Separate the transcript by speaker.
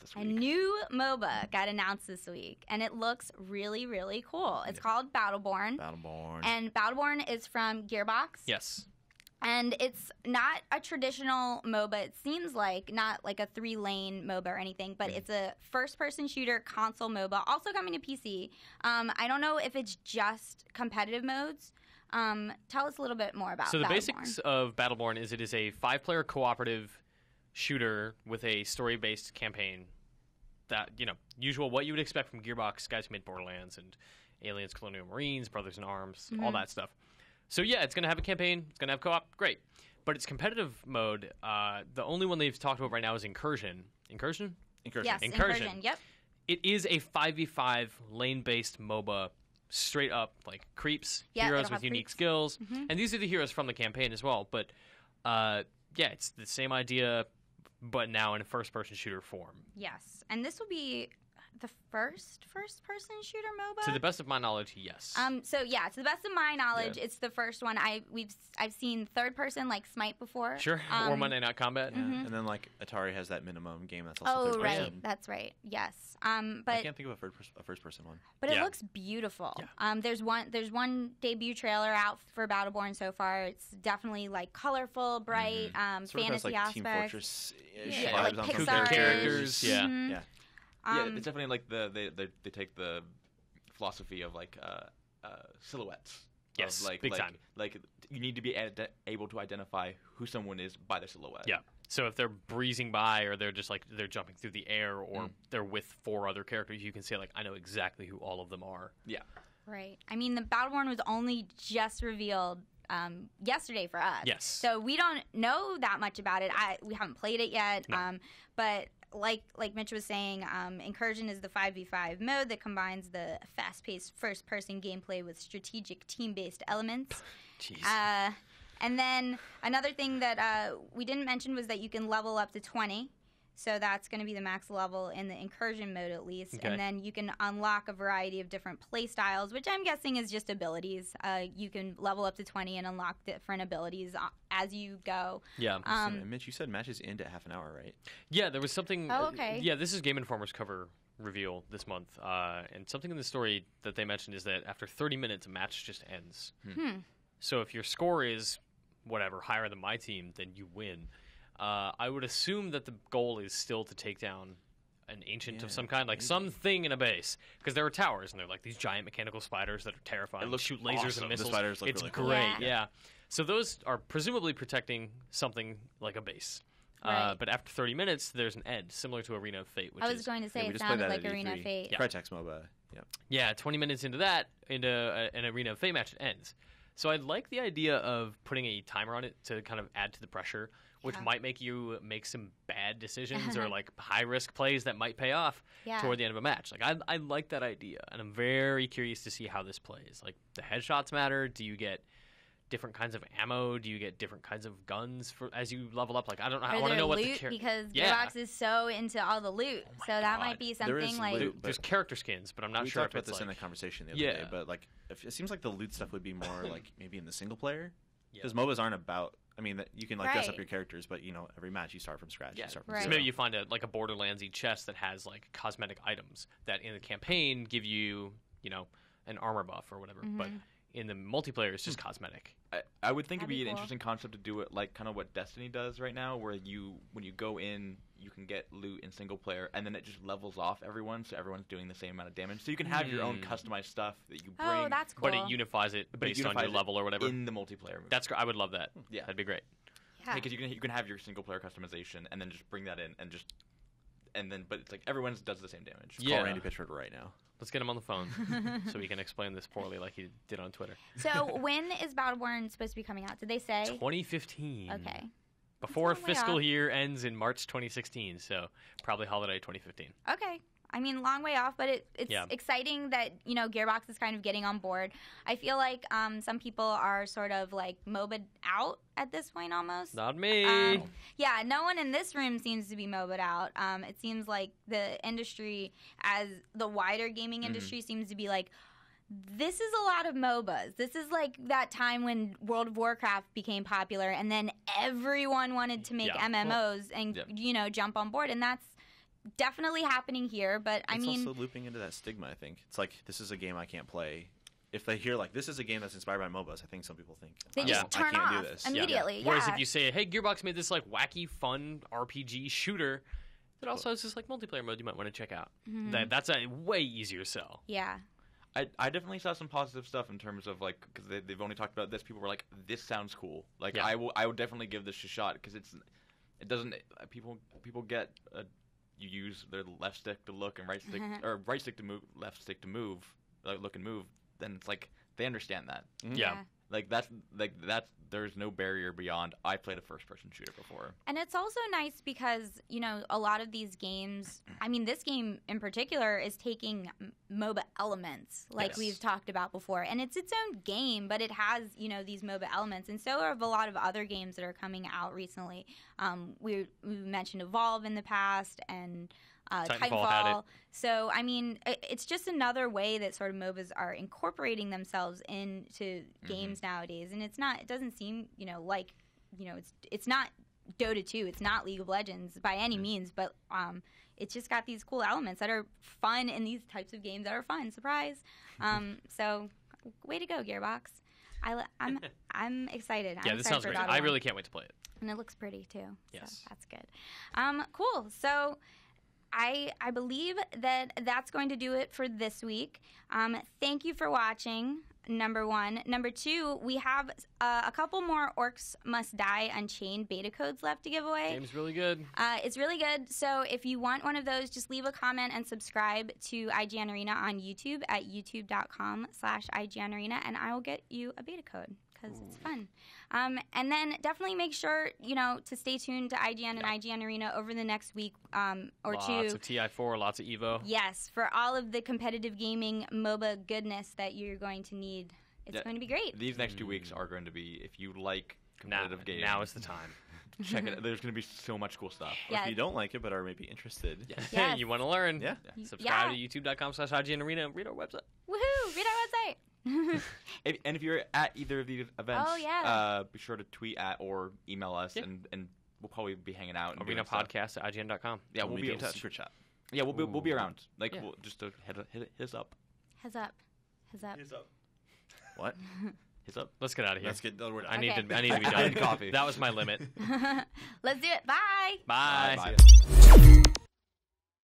Speaker 1: this week.
Speaker 2: A new MOBA got announced this week, and it looks really, really cool. It's called Battleborn. And Battleborn is from Gearbox.
Speaker 3: Yes.
Speaker 2: And it's not a traditional MOBA. It seems like not like a 3-lane MOBA or anything, but it's a first-person shooter console MOBA, also coming to PC. I don't know if it's just competitive modes. Tell us a little bit more about Battleborn.
Speaker 3: So the basics of Battleborn is it is a 5-player cooperative shooter with a story-based campaign that, usual what you would expect from Gearbox, guys who made Borderlands and Aliens, Colonial Marines, Brothers in Arms, all that stuff. So yeah, it's going to have a campaign, it's going to have co-op, great. But its competitive mode, the only one they've talked about right now is Incursion. Incursion?
Speaker 2: Yes, Incursion, yep.
Speaker 3: It is a 5v5 lane-based MOBA, straight up, like creeps, heroes with unique skills. And these are the heroes from the campaign as well. But it's the same idea, but now in a first-person shooter form.
Speaker 2: Yes, and this will be the first-person shooter MOBA?
Speaker 3: To the best of my knowledge, yes.
Speaker 2: To the best of my knowledge, it's the first one. I've seen third-person like Smite before.
Speaker 3: Sure, or Monday Night Combat.
Speaker 1: Yeah. And then like Atari has that minimum game that's also third-person.
Speaker 2: Oh, right, that's right. Yes, but
Speaker 1: I can't think of a first-person one.
Speaker 2: But it looks beautiful. Yeah. There's one debut trailer out for Battleborn so far. It's definitely like colorful, bright,
Speaker 1: sort
Speaker 2: fantasy
Speaker 1: of has, like,
Speaker 2: aspects.
Speaker 1: Team Fortress-ish
Speaker 2: vibes
Speaker 1: on
Speaker 2: like
Speaker 1: some
Speaker 2: Pixar
Speaker 3: characters.
Speaker 1: Yeah.
Speaker 4: Yeah, it's definitely like they take the philosophy of like silhouettes.
Speaker 3: Yes,
Speaker 4: of
Speaker 3: big time.
Speaker 4: Like you need to be able to identify who someone is by their silhouette.
Speaker 3: Yeah. So if they're breezing by, or they're just like they're jumping through the air, or they're with 4 other characters, you can say like, I know exactly who all of them are.
Speaker 4: Yeah.
Speaker 2: Right. I mean, the Battleborn was only just revealed yesterday for us.
Speaker 3: Yes.
Speaker 2: So we don't know that much about it. We haven't played it yet.
Speaker 3: No.
Speaker 2: But like Mitch was saying, Incursion is the 5v5 mode that combines the fast-paced first-person gameplay with strategic team-based elements.
Speaker 3: Jeez.
Speaker 2: And then another thing that we didn't mention was that you can level up to 20. So that's going to be the max level in the Incursion mode at least.
Speaker 3: Okay.
Speaker 2: And then you can unlock a variety of different play styles, which I'm guessing is just abilities. You can level up to 20 and unlock different abilities as you go.
Speaker 3: Yeah.
Speaker 1: Mitch, you said matches end at half an hour, right?
Speaker 3: Yeah, there was something.
Speaker 2: Oh, okay.
Speaker 3: Yeah, this is Game Informer's cover reveal this month. And something in the story that they mentioned is that after 30 minutes, a match just ends. So if your score is, whatever, higher than my team, then you win. I would assume that the goal is still to take down an ancient of some kind, like something in a base, because there are towers and they're like these giant mechanical spiders that are terrifying.
Speaker 4: It
Speaker 3: shoot lasers
Speaker 4: awesome.
Speaker 3: and missiles.
Speaker 1: The spiders look
Speaker 3: it's
Speaker 1: really cool.
Speaker 3: great, yeah. So those are presumably protecting something like a base.
Speaker 2: Right.
Speaker 3: But after 30 minutes, there's an end, similar to Arena of Fate. Which
Speaker 2: I was going to say
Speaker 1: we
Speaker 2: it
Speaker 1: just played
Speaker 2: sounded
Speaker 1: that
Speaker 2: like
Speaker 1: at
Speaker 2: Arena
Speaker 1: E3.
Speaker 2: of Fate.
Speaker 3: Yeah.
Speaker 1: Crytek's MOBA.
Speaker 3: Yeah, 20 minutes into that, into an Arena of Fate match, it ends. So I'd like the idea of putting a timer on it to kind of add to the pressure, which might make you make some bad decisions or like high-risk plays that might pay off toward the end of a match. Like I like that idea, and I'm very curious to see how this plays. Like, the headshots matter. Do you get different kinds of ammo? Do you get different kinds of guns as you level up? Like, I don't know. I want to know what the
Speaker 2: because Gearbox is so into all the loot. So that might be something like
Speaker 1: loot,
Speaker 3: there's character skins, but I'm not sure if
Speaker 1: we
Speaker 3: it's
Speaker 1: talked about this in a conversation the other day. But like, it seems like the loot stuff would be more like maybe in the single player, because MOBAs aren't about. I mean, you can like dress up your characters, but every match you start from scratch.
Speaker 3: Yeah.
Speaker 1: You start from
Speaker 3: So
Speaker 1: zero.
Speaker 3: maybe you find a Borderlands-y chest that has like cosmetic items that in the campaign give you, an armor buff or whatever. But in the multiplayer, it's just cosmetic.
Speaker 4: I would think it'd be an
Speaker 2: cool.
Speaker 4: interesting concept to do it like kind of what Destiny does right now, where when you go in, you can get loot in single player, and then it just levels off everyone, so everyone's doing the same amount of damage. So you can have your own customized stuff that you bring.
Speaker 2: Oh, that's cool.
Speaker 3: But it unifies it based on your level or whatever.
Speaker 4: In the multiplayer mode.
Speaker 3: That's I would love that.
Speaker 4: Yeah.
Speaker 3: That'd be great.
Speaker 2: Yeah.
Speaker 4: Because you can have your single player customization and then just bring that in but it's like everyone does the same damage.
Speaker 1: Call Randy Pitchford right now.
Speaker 3: Let's get him on the phone so he can explain this poorly like he did on Twitter.
Speaker 2: So when is Battleborn supposed to be coming out? Did they say?
Speaker 3: 2015.
Speaker 2: Okay.
Speaker 3: Before fiscal year ends in March 2016, so probably holiday 2015.
Speaker 2: Okay. I mean, long way off, but it's exciting that, Gearbox is kind of getting on board. I feel like some people are sort of like MOBA'd out at this point almost.
Speaker 3: Not me.
Speaker 2: Yeah, no one in this room seems to be MOBA'd out. It seems like the industry, as the wider gaming industry, seems to be like, this is a lot of MOBAs. This is like that time when World of Warcraft became popular, and then everyone wanted to make MMOs and, jump on board, and that's definitely happening here, but I mean...
Speaker 1: It's also looping into that stigma, I think. It's like, this is a game I can't play. If they hear, like, this is a game that's inspired by MOBAs, I think some people think,
Speaker 2: they just turn
Speaker 1: I can't
Speaker 2: off
Speaker 1: do this.
Speaker 2: immediately. Yeah.
Speaker 3: Whereas if you say, hey, Gearbox made this, like, wacky, fun RPG shooter that also has this, like, multiplayer mode you might want to check out. That's a way easier sell.
Speaker 2: Yeah.
Speaker 4: I definitely saw some positive stuff in terms of, like, because they've only talked about this. People were like, this sounds cool. Like, I will definitely give this a shot because it doesn't, people get, you use their left stick to look and right stick, or right stick to move, left stick to move, like, look and move, then it's like, they understand that.
Speaker 3: Yeah.
Speaker 4: Like, there's no barrier beyond, I played a first-person shooter before.
Speaker 2: And it's also nice because, you know, a lot of these games, I mean, this game in particular is taking MOBA elements, like we've talked about before. And it's its own game, but it has, you know, these MOBA elements. And so have a lot of other games that are coming out recently. We mentioned Evolve in the past, and
Speaker 3: Titanfall had it.
Speaker 2: So, I mean, it's just another way that sort of MOBAs are incorporating themselves into games nowadays. And it doesn't seem, you know, like, you know, it's not Dota 2, it's not League of Legends by any means, but it's just got these cool elements that are fun in these types of games that are fun. Surprise. So, way to go, Gearbox. I'm excited.
Speaker 3: Yeah, this sounds great. I really can't wait to play it.
Speaker 2: And it looks pretty, too.
Speaker 3: Yes.
Speaker 2: So that's good. Cool. So... I believe that that's going to do it for this week. Thank you for watching, number one. Number two, we have a couple more Orcs Must Die Unchained beta codes left to give away.
Speaker 3: Game's really good.
Speaker 2: It's really good. So if you want one of those, just leave a comment and subscribe to IGN Arena on YouTube at youtube.com/IGN Arena, and I will get you a beta code because it's fun. And then definitely make sure, you know, to stay tuned to IGN and IGN Arena over the next week or two.
Speaker 3: Lots of TI4, lots of EVO.
Speaker 2: Yes, for all of the competitive gaming MOBA goodness that you're going to need. It's going to be great.
Speaker 4: These next 2 weeks are going to be, if you like competitive games.
Speaker 3: Now is the time.
Speaker 4: Check it out. There's going to be so much cool stuff.
Speaker 1: Or if you don't like it but are maybe interested.
Speaker 2: Yes.
Speaker 3: You want to learn.
Speaker 1: Yeah.
Speaker 3: Subscribe to youtube.com/IGN Arena and read our website.
Speaker 2: Woohoo! Read our website.
Speaker 4: And if you're at either of these events, be sure to tweet at or email us, and we'll probably be hanging out.
Speaker 3: Arena-Podcast@IGN.com.
Speaker 4: Yeah, we'll be in touch.
Speaker 1: Secret chat.
Speaker 4: Yeah, we'll be around. Like, we'll just to hit us up.
Speaker 2: Heads up.
Speaker 1: What?
Speaker 4: His up.
Speaker 3: Let's get out of here.
Speaker 1: Let's get.
Speaker 3: I need to be done.
Speaker 4: I need coffee.
Speaker 3: That was my limit.
Speaker 2: Let's do it. Bye.
Speaker 3: Bye.
Speaker 4: Bye.